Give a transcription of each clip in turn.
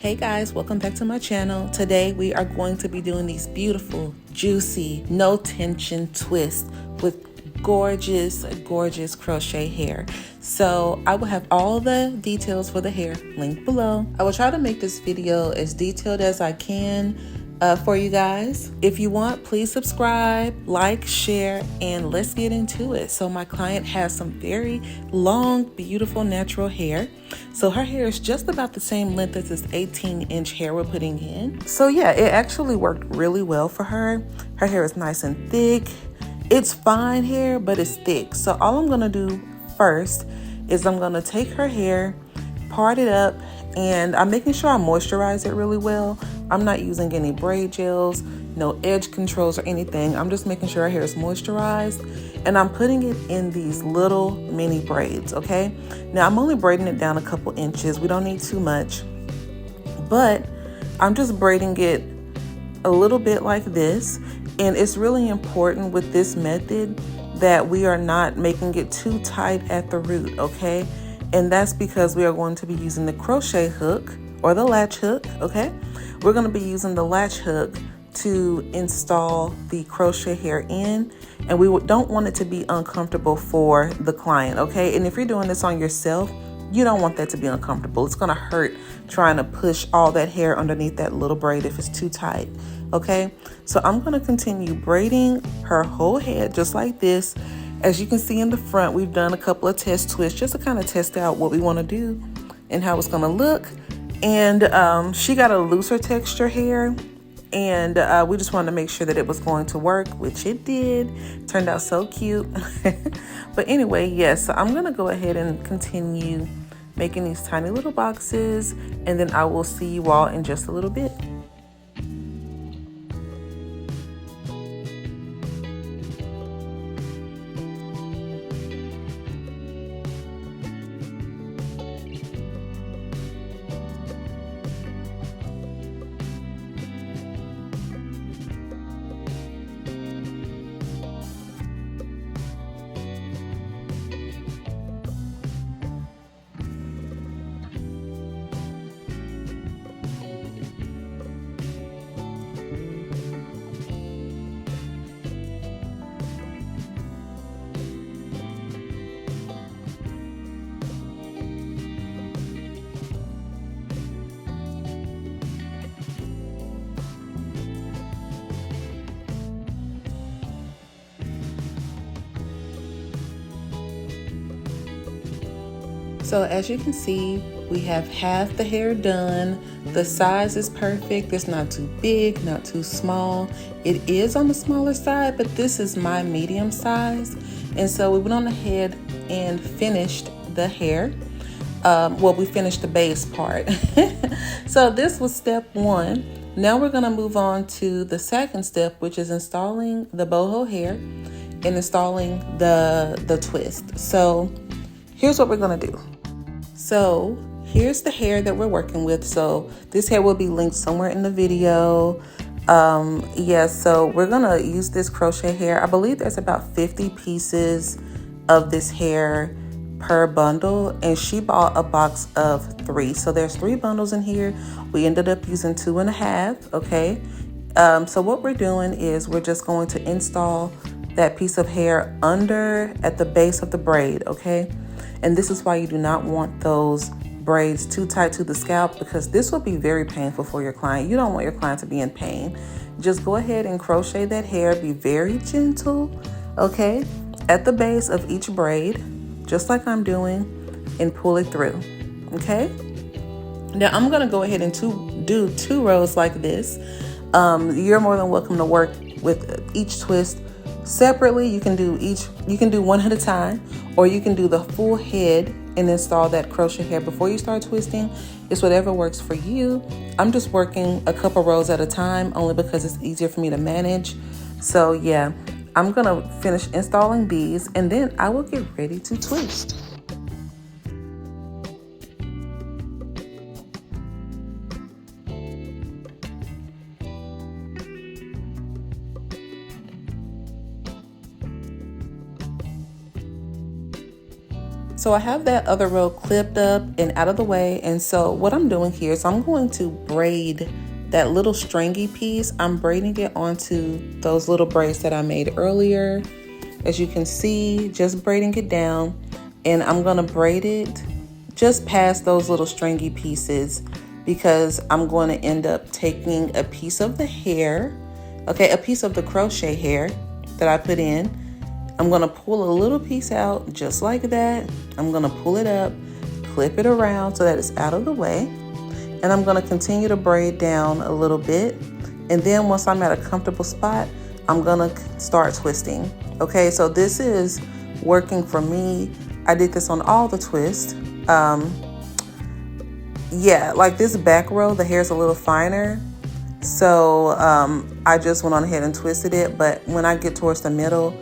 Hey guys, welcome back to my channel. Today we are going to be doing these beautiful, juicy, no tension twists with gorgeous crochet hair. So I will have all the details for the hair linked below. I will try to make this video as detailed as I can for you guys. If you want, please subscribe, like, share, and let's get into it. So my client has some very long, beautiful natural hair. So her hair is just about the same length as this 18-inch hair we're putting in. So yeah, it actually worked really well for her. Her hair is nice and thick. It's fine hair, but it's thick. So all I'm gonna do first is I'm gonna take her hair, part it up, and I'm making sure I moisturize it really well. I'm not using any braid gels, no edge controls or anything. I'm just making sure her hair is moisturized, and I'm putting it in these little mini braids, okay? Now I'm only braiding it down a couple inches. We don't need too much, but I'm just braiding it a little bit like this. And it's really important with this method that we are not making it too tight at the root, okay? And that's because we are going to be using the crochet hook or the latch hook, okay? We're going to be using the latch hook to install the crochet hair in, and we don't want it to be uncomfortable for the client, okay? And if you're doing this on yourself, you don't want that to be uncomfortable. It's going to hurt trying to push all that hair underneath that little braid if it's too tight, okay? So I'm going to continue braiding her whole head just like this. As you can see in the front, we've done a couple of test twists just to kind of test out what we want to do and how it's going to look. And she got a looser texture hair, and we just wanted to make sure that it was going to work, which it did. Turned out so cute. But anyway, yes, so I'm going to go ahead and continue making these tiny little boxes, and then I will see you all in just a little bit. So as you can see, we have half the hair done. The size is perfect. It's not too big, not too small. It is on the smaller side, but this is my medium size. And so we went on ahead and finished the hair. Well, we finished the base part. So this was step one. Now we're gonna move on to the second step, which is installing the boho hair and installing the twist. So here's what we're gonna do. So here's the hair that we're working with. So this hair will be linked somewhere in the video. So we're gonna use this crochet hair. I believe there's about 50 pieces of this hair per bundle, and she bought a box of 3. So there's 3 bundles in here. We ended up using 2.5, okay? So what we're doing is we're just going to install that piece of hair under at the base of the braid, okay? And this is why you do not want those braids too tight to the scalp, because this will be very painful for your client. You don't want your client to be in pain. Just go ahead and crochet that hair. Be very gentle, okay, at the base of each braid, just like I'm doing, and pull it through, okay? Now I'm gonna go ahead and do 2 rows like this. You're more than welcome to work with each twist separately. You can do one at a time, or you can do the full head and install that crochet hair before you start twisting. It's whatever works for you. I'm just working a couple rows at a time only because it's easier for me to manage. So yeah, I'm gonna finish installing these and then I will get ready to twist. So I have that other row clipped up and out of the way. And so what I'm doing here is I'm going to braid that little stringy piece. I'm braiding it onto those little braids that I made earlier. As you can see, just braiding it down, and I'm gonna braid it just past those little stringy pieces because I'm going to end up taking a piece of the hair, okay, a piece of the crochet hair that I put in. I'm gonna pull a little piece out just like that. I'm gonna pull it up, clip it around so that it's out of the way. And I'm gonna continue to braid down a little bit. And then once I'm at a comfortable spot, I'm gonna start twisting. Okay, so this is working for me. I did this on all the twists. Yeah, like this back row, the hair's a little finer. So I just went on ahead and twisted it. But when I get towards the middle,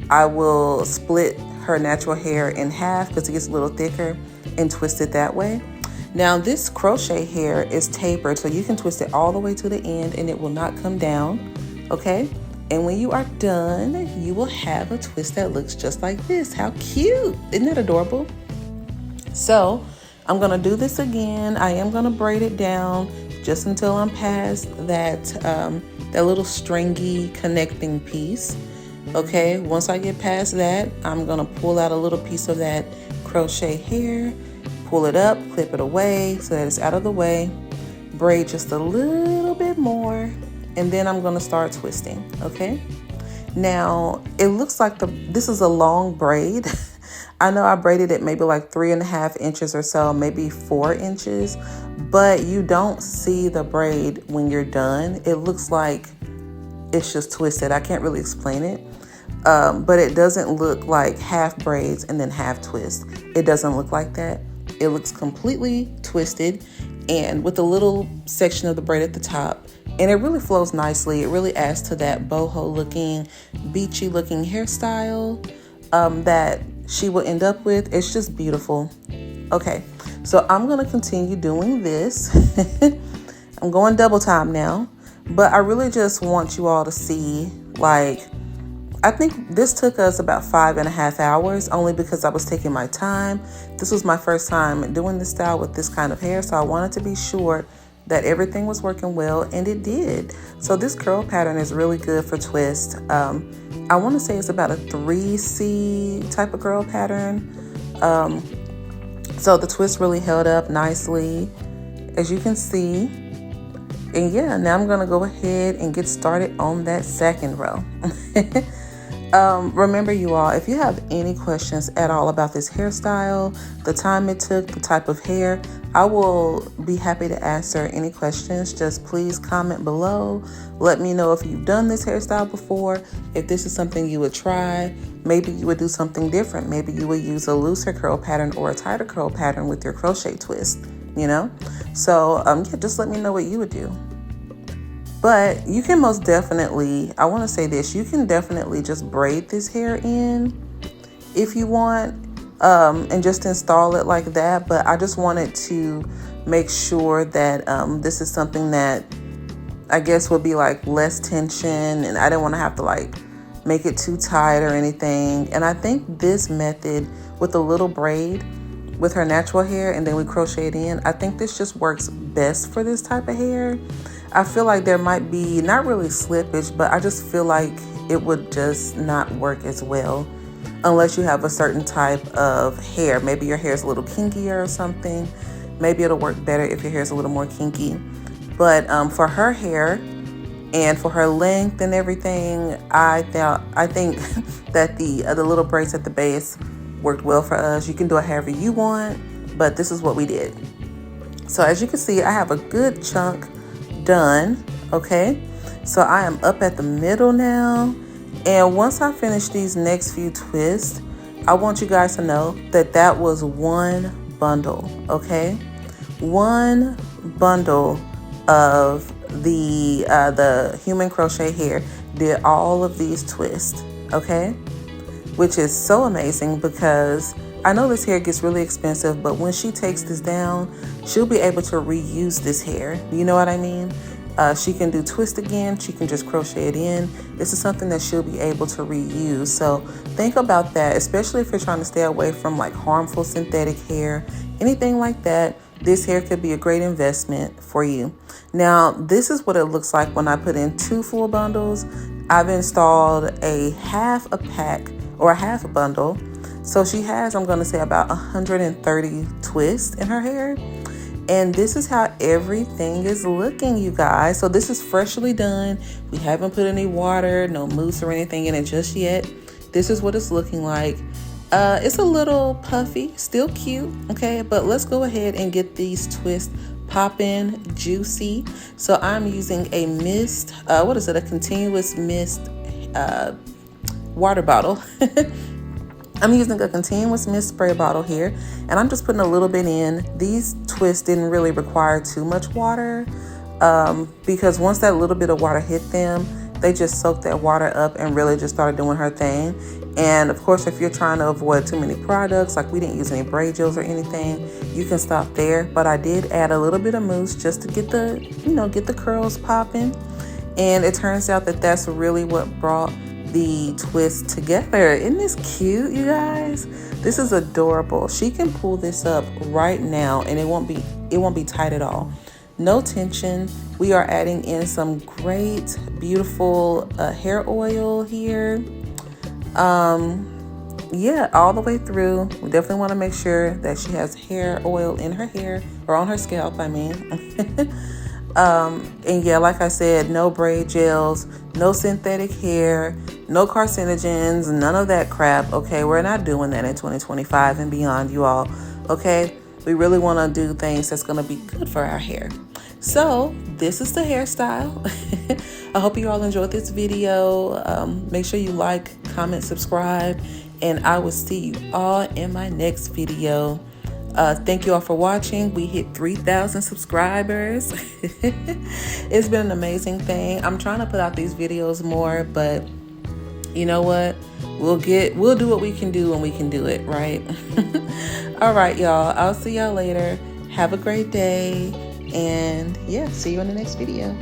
I will split her natural hair in half because it gets a little thicker and twist it that way. Now this crochet hair is tapered, so you can twist it all the way to the end and it will not come down, okay? And when you are done, you will have a twist that looks just like this. How cute, isn't that adorable? So I'm gonna do this again. I am gonna braid it down just until I'm past that, that little stringy connecting piece. Okay, once I get past that, I'm gonna pull out a little piece of that crochet hair, pull it up, clip it away so that it's out of the way, braid just a little bit more, and then I'm gonna start twisting, okay? Now, it looks like this is a long braid. I know I braided it maybe like 3.5 inches or so, maybe 4 inches, but you don't see the braid when you're done. It looks like it's just twisted. I can't really explain it. But it doesn't look like half braids and then half twist. It doesn't look like that. It looks completely twisted and with a little section of the braid at the top. And it really flows nicely. It really adds to that boho looking, beachy looking hairstyle that she will end up with. It's just beautiful. Okay, so I'm gonna continue doing this. I'm going double time now, but I really just want you all to see, like, I think this took us about 5.5 hours only because I was taking my time. This was my first time doing this style with this kind of hair, so I wanted to be sure that everything was working well, and it did. So this curl pattern is really good for twist. I want to say it's about a 3C type of curl pattern. So the twist really held up nicely, as you can see. And yeah, now I'm gonna go ahead and get started on that second row. Remember you all, if you have any questions at all about this hairstyle, the time it took, the type of hair, I will be happy to answer any questions. Just please comment below. Let me know if you've done this hairstyle before, if this is something you would try. Maybe you would do something different. Maybe you would use a looser curl pattern or a tighter curl pattern with your crochet twist, you know? So yeah, just let me know what you would do. But you can most definitely, I want to say this, you can definitely just braid this hair in if you want, and just install it like that. But I just wanted to make sure that this is something that I guess would be like less tension, and I didn't want to have to like make it too tight or anything. And I think this method with a little braid with her natural hair and then we crochet it in, I think this just works best for this type of hair. I feel like there might be not really slippage, but I just feel like it would just not work as well unless you have a certain type of hair. Maybe your hair is a little kinkier or something. Maybe it'll work better if your hair is a little more kinky. But for her hair and for her length and everything, I think that the little braids at the base worked well for us. You can do it however you want, but this is what we did. So as you can see, I have a good chunk done. Okay, so I am up at the middle now, and once I finish these next few twists, I want you guys to know that that was one bundle. Okay, one bundle of the human crochet hair did all of these twists. Okay, which is so amazing because I know this hair gets really expensive, but when she takes this down, she'll be able to reuse this hair. You know what I mean? She can do twist again. She can just crochet it in. This is something that she'll be able to reuse. So think about that, especially if you're trying to stay away from like harmful synthetic hair, anything like that. This hair could be a great investment for you. Now, this is what it looks like when I put in 2 full bundles. I've installed a half a pack or a half a bundle. So she has, I'm going to say, about 130 twists in her hair. And this is how everything is looking, you guys. So this is freshly done. We haven't put any water, no mousse or anything in it just yet. This is what it's looking like. It's a little puffy, still cute, okay? But let's go ahead and get these twists popping, juicy. So I'm using a mist, a continuous mist water bottle. I'm using a continuous mist spray bottle here, and I'm just putting a little bit in. These twists didn't really require too much water because once that little bit of water hit them, they just soaked that water up and really just started doing her thing. And of course, if you're trying to avoid too many products, like we didn't use any braid gels or anything, you can stop there. But I did add a little bit of mousse just to get the curls popping. And it turns out that that's really what brought the twist together. Isn't this cute, you guys? This is adorable. She can pull this up right now and it won't be tight at all. No tension. We are adding in some great, beautiful hair oil here. Yeah, all the way through. We definitely want to make sure that she has hair oil in her hair, or on her scalp, I mean. And yeah, like I said, no braid gels, no synthetic hair, no carcinogens, none of that crap. Okay, we're not doing that in 2025 and beyond, you all. Okay, we really want to do things that's going to be good for our hair. So this is the hairstyle. I hope you all enjoyed this video. Make sure you like, comment, subscribe, and I will see you all in my next video. Thank you all for watching. We hit 3,000 subscribers. It's been an amazing thing. I'm trying to put out these videos more, but you know what? We'll do what we can do when we can do it, right? All right, y'all. I'll see y'all later. Have a great day. And yeah, see you in the next video.